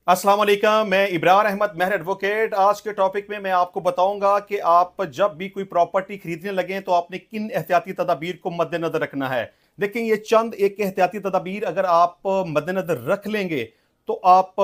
अस्सलाम वालेकुम, मैं इब्रार अहमद महर एडवोकेट। आज के टॉपिक में मैं आपको बताऊंगा कि आप जब भी कोई प्रॉपर्टी खरीदने लगें तो आपने किन एहतियाती तदाबीर को मद्देनजर रखना है। देखिए, ये चंद एक एहतियाती तदाबीर अगर आप मद्देनजर रख लेंगे तो आप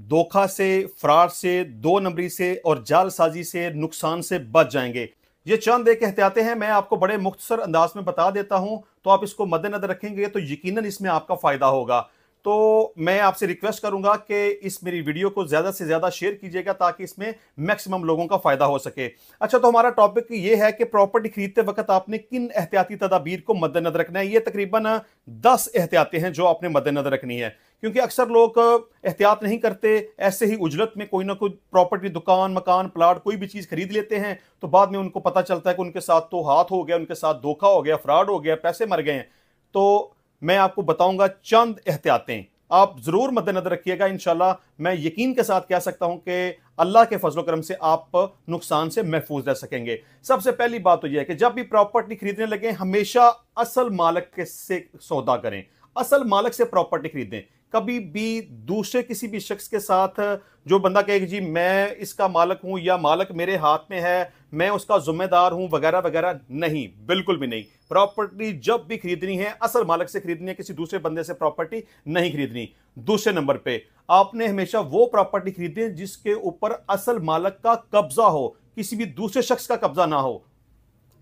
धोखा से, फ्रॉड से, दो नंबरी से और जालसाजी से, नुकसान से बच जाएंगे। ये चंद एक एहतियातें हैं, मैं आपको बड़े मुख्तसर अंदाज में बता देता हूं, तो आप इसको मद्देनजर रखेंगे तो यकीनन इसमें आपका फायदा होगा। तो मैं आपसे रिक्वेस्ट करूंगा कि इस मेरी वीडियो को ज्यादा से ज्यादा शेयर कीजिएगा ताकि इसमें मैक्सिमम लोगों का फायदा हो सके। अच्छा, तो हमारा टॉपिक ये है कि प्रॉपर्टी खरीदते वक्त आपने किन एहतियाती तदाबीर को मद्देनजर रखना है। ये तकरीबन 10 एहतियातें हैं जो आपने मद्देनजर रखनी है, क्योंकि अक्सर लोग एहतियात नहीं करते, ऐसे ही उजलत में कोई ना कोई प्रॉपर्टी, दुकान, मकान, प्लाट, कोई भी चीज खरीद लेते हैं तो बाद में उनको पता चलता है कि उनके साथ तो हाथ हो गया, उनके साथ धोखा हो गया, फ्रॉड हो गया, पैसे मर गए हैं। तो मैं आपको बताऊंगा चंद एहतियातें, आप जरूर मद्देनजर रखिएगा। इंशाल्लाह मैं यकीन के साथ कह सकता हूं कि अल्लाह के फजल करम से आप नुकसान से महफूज रह सकेंगे। सबसे पहली बात तो यह है कि जब भी प्रॉपर्टी खरीदने लगे हमेशा असल मालिक के से सौदा करें, असल मालिक से प्रॉपर्टी खरीदें। कभी भी दूसरे किसी भी शख्स के साथ, जो बंदा कहे कि जी मैं इसका मालिक हूं या मालिक मेरे हाथ में है, मैं उसका जिम्मेदार हूं, वगैरह वगैरह, नहीं, बिल्कुल भी नहीं। प्रॉपर्टी जब भी खरीदनी है असल मालिक से खरीदनी है, किसी दूसरे बंदे से प्रॉपर्टी नहीं खरीदनी। दूसरे नंबर पे आपने हमेशा वो प्रॉपर्टी खरीदनी जिसके ऊपर असल मालिक का कब्जा हो, किसी भी दूसरे शख्स का कब्जा ना हो,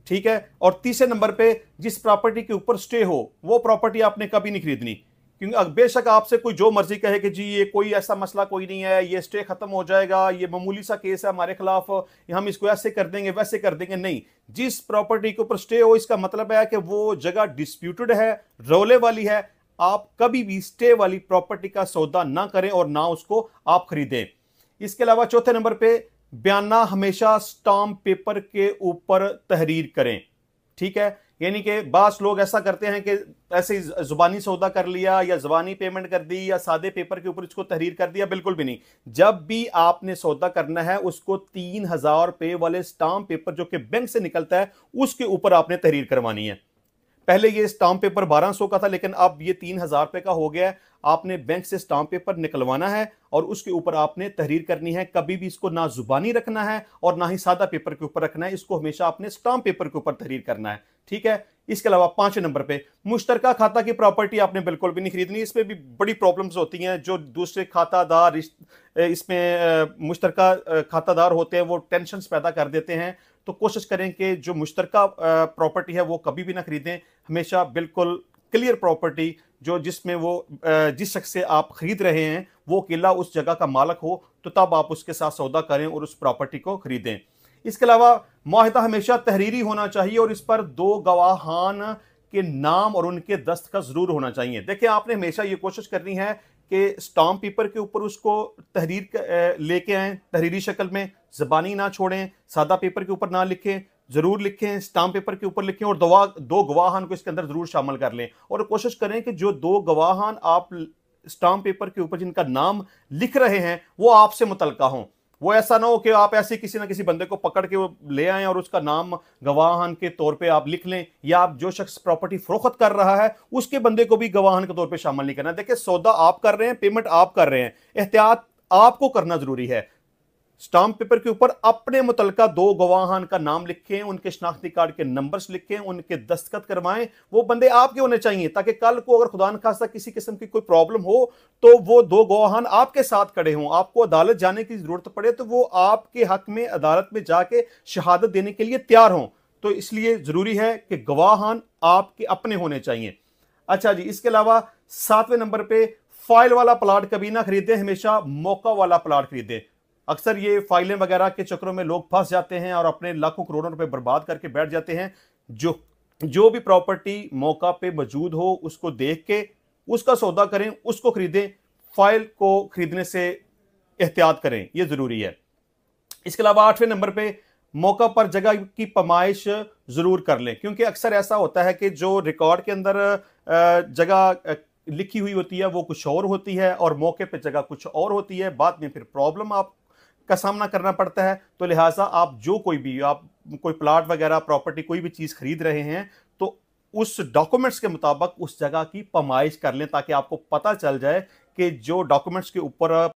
ठीक है। और तीसरे नंबर पे जिस प्रॉपर्टी के ऊपर स्टे हो वो प्रॉपर्टी आपने कभी नहीं खरीदनी, क्योंकि बेशक आपसे कोई जो मर्जी कहे कि जी ये कोई ऐसा मसला कोई नहीं है, ये स्टे खत्म हो जाएगा, ये मामूली सा केस है हमारे खिलाफ, हम इसको ऐसे कर देंगे वैसे कर देंगे, नहीं। जिस प्रॉपर्टी के ऊपर स्टे हो इसका मतलब है कि वो जगह डिस्प्यूटेड है, रोले वाली है। आप कभी भी स्टे वाली प्रॉपर्टी का सौदा ना करें और ना उसको आप खरीदें। इसके अलावा चौथे नंबर पे बयाना हमेशा स्टाम्प पेपर के ऊपर तहरीर करें, ठीक है। यानी कि बास लोग ऐसा करते हैं कि ऐसे ही जुबानी सौदा कर लिया या जुबानी पेमेंट कर दी या सादे पेपर के ऊपर इसको तहरीर कर दिया, बिल्कुल भी नहीं। जब भी आपने सौदा करना है उसको 3,000 रुपए वाले स्टाम्प पेपर जो कि बैंक से निकलता है उसके ऊपर आपने तहरीर करवानी है। पहले ये स्टाम्प पेपर 1200 का था, लेकिन अब ये 3,000 रुपए का हो गया है। आपने बैंक से स्टाम्प पेपर निकलवाना है और उसके ऊपर आपने तहरीर करनी है। कभी भी इसको ना जुबानी रखना है और ना ही सादा पेपर के ऊपर रखना है, इसको हमेशा आपने स्टाम्प पेपर के ऊपर तहरीर करना है, ठीक है। इसके अलावा पांचवें नंबर पे मुश्तरका खाता की प्रॉपर्टी आपने बिल्कुल भी नहीं खरीदनी। इसमें भी बड़ी प्रॉब्लम्स होती हैं। जो दूसरे खातादार इसमें मुश्तरका खातादार होते हैं वो टेंशन पैदा कर देते हैं। तो कोशिश करें कि जो मुश्तरका प्रॉपर्टी है वो कभी भी ना खरीदें। हमेशा बिल्कुल क्लियर प्रॉपर्टी, जो जिसमें वो जिस शख्स से आप खरीद रहे हैं वो अकेला उस जगह का मालिक हो, तो तब आप उसके साथ सौदा करें और उस प्रॉपर्टी को खरीदें। इसके अलावा मुआहिदा हमेशा तहरीरी होना चाहिए और इस पर दो गवाहान के नाम और उनके दस्तखत जरूर होना चाहिए। देखिए, आपने हमेशा ये कोशिश करनी है कि स्टाम्प पेपर के ऊपर उसको तहरीर लेके आए, तहरीरी शक्ल में, जबानी ना छोड़ें, सादा पेपर के ऊपर ना लिखें, जरूर लिखें, स्टाम्प पेपर के ऊपर लिखें और दो गवाहान को इसके अंदर जरूर शामिल कर लें। और कोशिश करें कि जो दो गवाहान आप स्टाम्प पेपर के ऊपर जिनका नाम लिख रहे हैं वो आपसे मुतलका हों। वो ऐसा ना हो कि आप ऐसे किसी ना किसी बंदे को पकड़ के वो ले आए और उसका नाम गवाहान के तौर पे आप लिख लें, या आप जो शख्स प्रॉपर्टी फरोख्त कर रहा है उसके बंदे को भी गवाहान के तौर पे शामिल नहीं करना। देखिए, सौदा आप कर रहे हैं, पेमेंट आप कर रहे हैं, एहतियात आपको करना जरूरी है। स्टाम्प पेपर के ऊपर अपने मुतलका दो गवाहान का नाम लिखें, उनके शनाख्ती कार्ड के नंबर्स लिखें, उनके दस्तखत करवाएं। वो बंदे आपके होने चाहिए ताकि कल को अगर खुदा न खास्ता किसी किस्म की कोई प्रॉब्लम हो तो वो दो गवाहान आपके साथ खड़े हों। आपको अदालत जाने की जरूरत पड़े तो वो आपके हक में अदालत में जाके शहादत देने के लिए तैयार हों। तो इसलिए जरूरी है कि गवाहान आपके अपने होने चाहिए। अच्छा जी, इसके अलावा सातवें नंबर पे फाइल वाला प्लाट कभी ना खरीदें, हमेशा मौका वाला प्लाट खरीदें। अक्सर ये फाइलें वगैरह के चक्करों में लोग फंस जाते हैं और अपने लाखों करोड़ों रुपए बर्बाद करके बैठ जाते हैं। जो भी प्रॉपर्टी मौका पे मौजूद हो उसको देख के उसका सौदा करें, उसको खरीदें। फाइल को खरीदने से एहतियात करें, यह जरूरी है। इसके अलावा आठवें नंबर पे मौका पर जगह की पमाइश जरूर कर लें, क्योंकि अक्सर ऐसा होता है कि जो रिकॉर्ड के अंदर जगह लिखी हुई होती है वो कुछ और होती है और मौके पे जगह कुछ और होती है। बाद में फिर प्रॉब्लम आप का सामना करना पड़ता है। तो लिहाजा आप जो आप कोई प्लाट वगैरह प्रॉपर्टी कोई भी चीज खरीद रहे हैं तो उस डॉक्यूमेंट्स के मुताबिक उस जगह की पमाइश कर लें, ताकि आपको पता चल जाए कि जो डॉक्यूमेंट्स के ऊपर